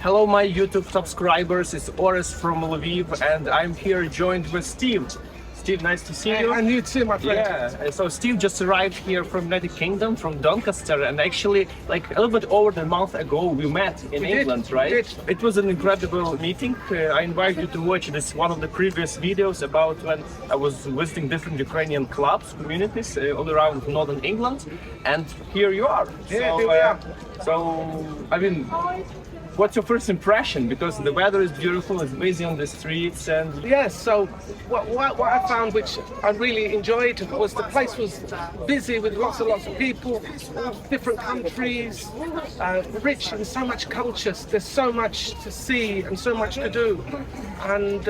Hello, my YouTube subscribers. It's Oris from Lviv, and I'm here joined with Steve. Steve, nice to see you. And you too, my friend. Yeah, so Steve just arrived here from United Kingdom, from Doncaster, and actually, like a little bit over a month ago, we met in England, right? It was an incredible meeting. I invite you to watch this one of the previous videos about when I was visiting different Ukrainian clubs, communities all around northern England, and here you are. Yeah, here we are. I mean, what's your first impression? Because the weather is beautiful, it's busy on the streets, and Yes, so what I found, which I really enjoyed, was the place was busy with lots of people, different countries, rich in so much culture. There's so much to see and so much to do. And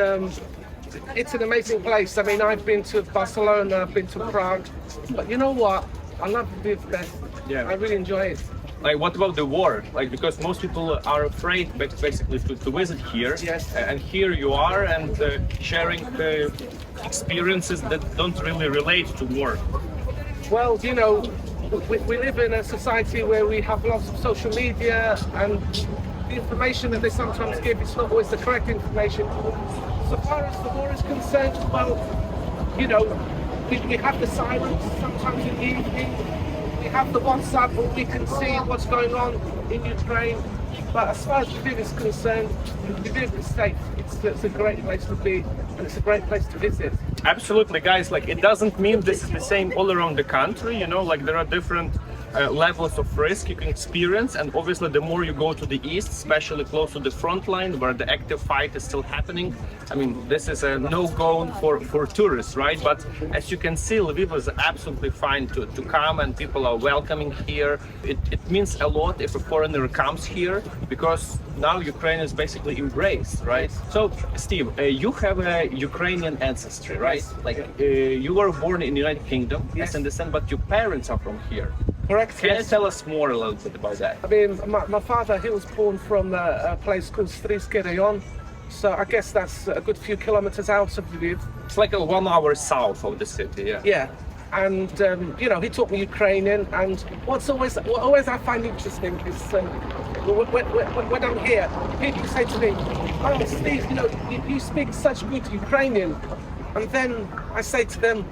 it's an amazing place. I mean, I've been to Barcelona, I've been to Prague, but you know what? I love Lviv best. Yeah. I really enjoy it. like, what about the war? Like, because most people are afraid basically to visit here, Yes. and here you are and sharing experiences that don't really relate to war. Well, you know, we live in a society where we have lots of social media, and the information that they sometimes give is not always the correct information. So far as the war is concerned, well, you know, we have the silence sometimes in the evening. We have the WhatsApp where we can see what's going on in Ukraine. But as far as Lviv is concerned, Lviv is safe. It's a great place to be, and it's a great place to visit. Absolutely, guys. Like, it doesn't mean this is the same all around the country. You know, like there are different levels of risk you can experience, and obviously the more you go to the east, especially close to the front line where the active fight is still happening, I mean, this is a no-go for tourists, right? But as you can see, Lviv is absolutely fine to come, and people are welcoming here. It means a lot if a foreigner comes here, because now Ukraine is basically embraced, right? So Steve, you have a Ukrainian ancestry, right? Like you were born in the United Kingdom, Yes. I understand, but your parents are from here. Correct? Can you tell us more a little bit about that? I mean, my father, he was born from a place called Stryjskie Rayon, so I guess that's a good few kilometers out of Lviv. It's like a 1 hour south of the city, yeah. Yeah, and you know, he taught me Ukrainian, and what always I find interesting is when I'm here, people say to me, "Oh, Steve, you know, you speak such good Ukrainian," and then I say to them,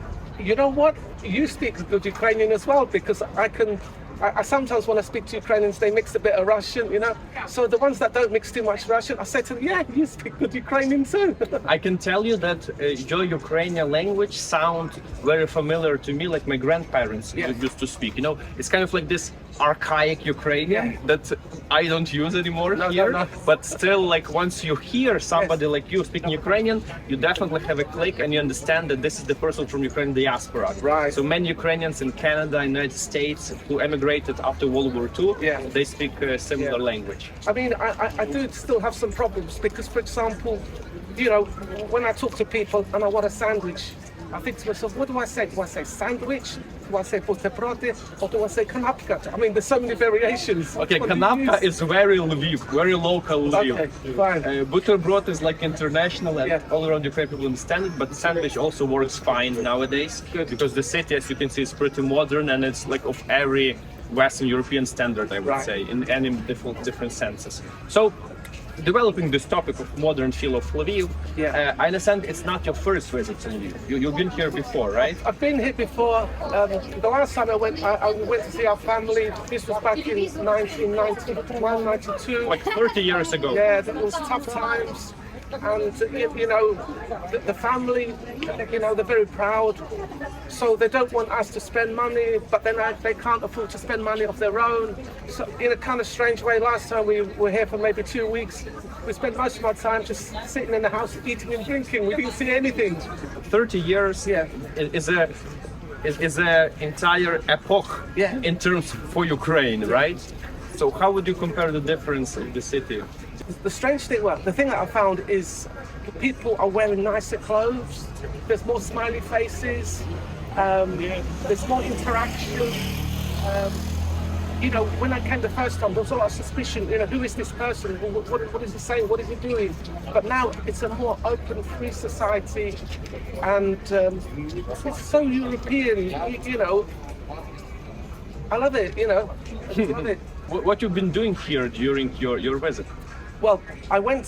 "You know what? You speak good Ukrainian as well, because I sometimes when I speak to Ukrainians, they mix a bit of Russian, you know. So the ones that don't mix too much Russian, I say to them, yeah, you speak good Ukrainian too." I can tell you that your Ukrainian language sounds very familiar to me, like my grandparents used to speak. You know, it's kind of like this archaic Ukrainian that I don't use anymore here. No. But still, like once you hear somebody like you speaking Ukrainian, you definitely have a click and you understand that this is the person from Ukrainian diaspora. Right. So many Ukrainians in Canada, United States, who emigrated after World War II, they speak similar language. I mean, I do still have some problems because, for example, you know, when I talk to people and I want a sandwich, I think to myself, what do I say? Do I say sandwich? Do I say buterbrody? Or do I say kanapka? I mean, there's so many variations. Okay, What do you kanapka use? is very Lviv, very local Lviv. Okay, fine. Buterbrod is like international and Yeah. all around Ukraine people understand it, but sandwich also works fine nowadays because the city, as you can see, is pretty modern and it's like of every Western European standard, I would say, in any different senses. So, developing this topic of modern feel of Lviv, I understand it's not your first visit to Lviv. You've been here before, right? I've been here before. The last time I went to see our family. This was back in 1991, 92. Like 30 years ago. Yeah, it was tough times. And you know, the family, you know, they're very proud, so they don't want us to spend money, but then they can't afford to spend money of their own. So in a kind of strange way, last time we were here for maybe 2 weeks, we spent most of our time just sitting in the house eating and drinking. We didn't see anything. 30 years is a entire epoch in terms for Ukraine, right? So how would you compare the difference in the city? The strange thing, well, the thing that I found is people are wearing nicer clothes. There's more smiley faces. There's more interaction. You know, when I came the first time, there was a lot of suspicion. You know, who is this person? What is he saying? What is he doing? But now it's a more open, free society, and it's so European. You know, I love it. You know, I love it. What you've been doing here during your visit? Well, I went.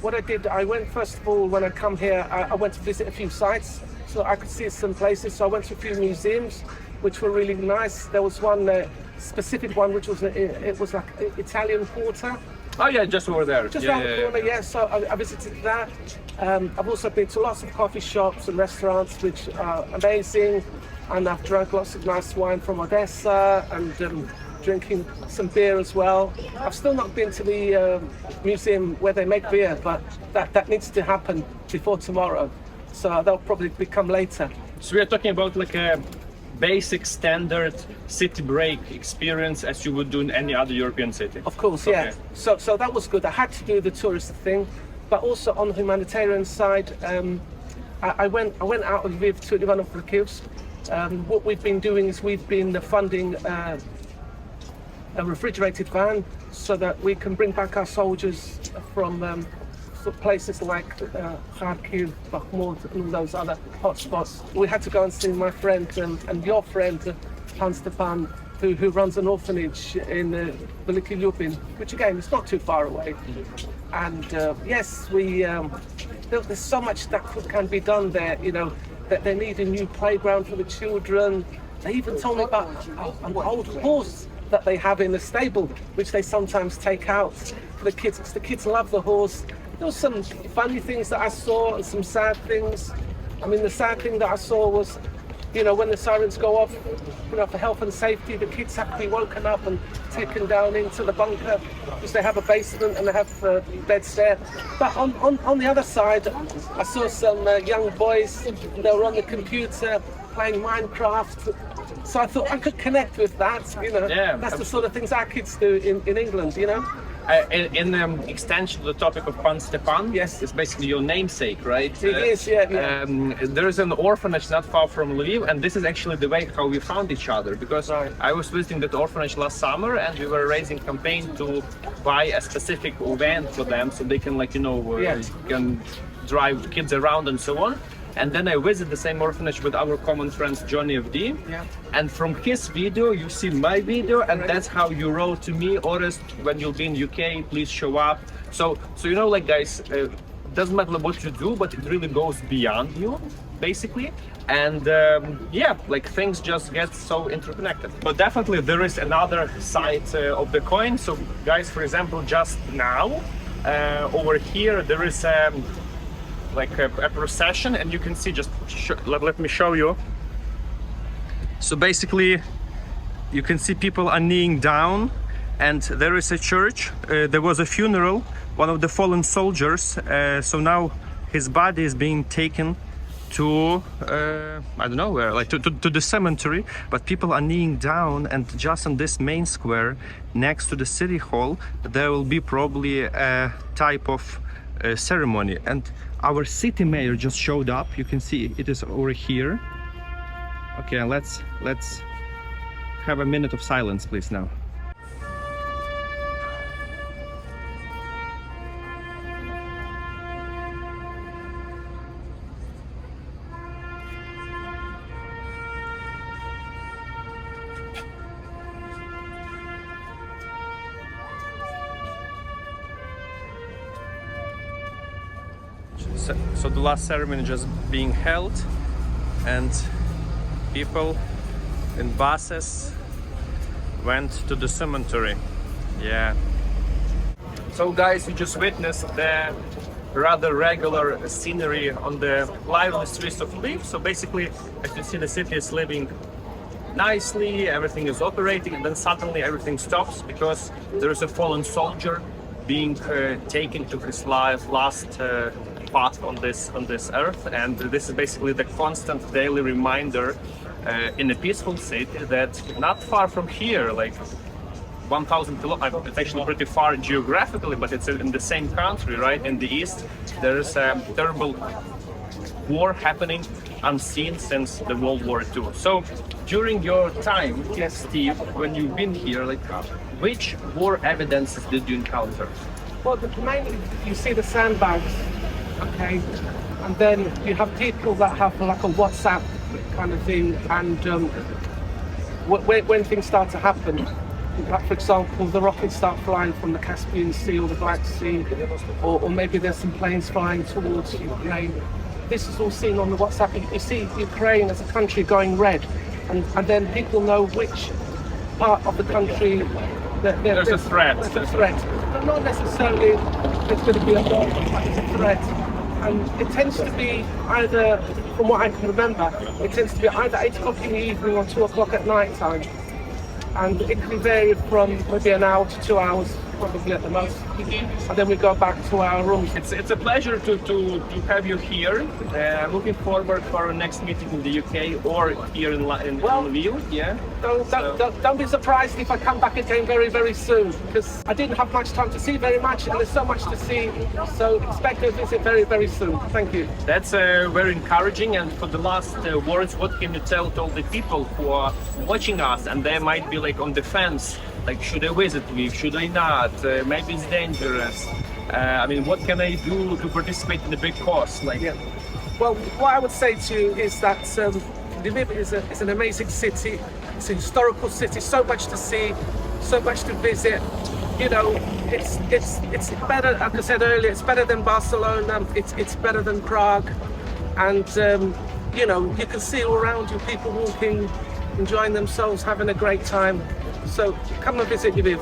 What I did, I went first of all when I come here. I went to visit a few sites so I could see some places. So I went to a few museums, which were really nice. There was one specific one which was it was like Italian Quarter. Oh yeah, just over there. Just yeah, around the corner, yeah. So I visited that. I've also been to lots of coffee shops and restaurants, which are amazing. And I've drunk lots of nice wine from Odessa and drinking some beer as well. I've still not been to the museum where they make beer, but that needs to happen before tomorrow. So that'll probably come later. So we are talking about like a basic standard city break experience as you would do in any other European city. Of course, yeah. So that was good. I had to do the tourist thing, but also on the humanitarian side, I went out of Lviv to Ivano-Frankivsk. What we've been doing is we've been funding a refrigerated van so that we can bring back our soldiers from places like Kharkiv, Bakhmut, and all those other hotspots. We had to go and see my friend and your friend, Hans Stepan, who runs an orphanage in Veliki Lyubin, which again is not too far away. And yes, there's so much that can be done there. You know, that they need a new playground for the children. They even told me about an old horse that they have in the stable, which they sometimes take out for the kids, because the kids love the horse. There were some funny things that I saw and some sad things. I mean, the sad thing that I saw was, you know, when the sirens go off, you know, for health and safety, the kids have to be woken up and taken down into the bunker because they have a basement and they have beds there. But on the other side, I saw some young boys. They were on the computer playing Minecraft. So I thought I could connect with that. You know, that's the sort of things our kids do in England. You know. In extension to the topic of Pan Stepan, yes, it's basically your namesake, right? It is, yeah. There is an orphanage not far from Lviv, and this is actually the way how we found each other, because I was visiting that orphanage last summer, and we were raising campaign to buy a specific van for them, so they can, like, you know, can drive kids around and so on. And then I visited the same orphanage with our common friend Johnny FD. Yeah. And from his video, you see my video, and that's how you wrote to me, Orest, when you'll be in UK, please show up. So you know, like, guys, doesn't matter what you do, but it really goes beyond you, basically. And yeah, like, things just get so interconnected. But definitely there is another side of the coin. So guys, for example, just now, over here, there is like a procession, and you can see, just let me show you. So basically you can see people are kneeling down, and there is a church. There was a funeral, one of the fallen soldiers, so now his body is being taken to I don't know where, like to the cemetery, but people are kneeling down. And just on this main square next to the city hall, there will be probably a type of ceremony, and our city mayor just showed up. You can see it is over here. Okay, let's have a minute of silence, please, now. So the last ceremony just being held, and people in buses went to the cemetery. Yeah. So guys, you just witnessed the rather regular scenery on the lively streets of Lviv. So basically, as you see, the city is living nicely, everything is operating, and then suddenly everything stops because there is a fallen soldier being taken to his last path on this earth. And this is basically the constant daily reminder in a peaceful city that not far from here, like 1,000 kilometers, it's actually pretty far geographically, but it's in the same country, right? In the east, there is a terrible war happening, unseen since the World War II. So during your time, Steve, when you've been here, like, which war evidences did you encounter? Well, mainly you see the sandbags, okay, and then you have people that have like a WhatsApp kind of thing, and when things start to happen, like for example, the rockets start flying from the Caspian Sea or the Black Sea, or maybe there's some planes flying towards Ukraine. This is all seen on the WhatsApp. You see Ukraine as a country going red, and then people know which part of the country There's a threat. There's a threat. But not necessarily it's going to be a bomb, but it's a threat. And it tends to be either, from what I can remember, it tends to be either 8 o'clock in the evening or 2 o'clock at night time. And it can vary from maybe an hour to 2 hours, probably at the most. And then we go back to our rooms. It's a pleasure to have you here. Looking forward for our next meeting in the UK or here in Lviv. Yeah. Don't be surprised if I come back again very, very soon, because I didn't have much time to see very much, and there's so much to see. So expect a visit very, very soon. Thank you. That's very encouraging. And for the last words, what can you tell to all the people who are watching us and they might be like on the fence? Like, should I visit Lviv? Should I not? Maybe it's dangerous. I mean, what can I do to participate in the big cause? Like, yeah. Well, what I would say to you is that Lviv is an amazing city. It's a historical city. So much to see, so much to visit. You know, it's better. Like I said earlier, it's better than Barcelona. It's better than Prague, and you know, you can see all around you people walking, enjoying themselves, having a great time. So come and visit Lviv.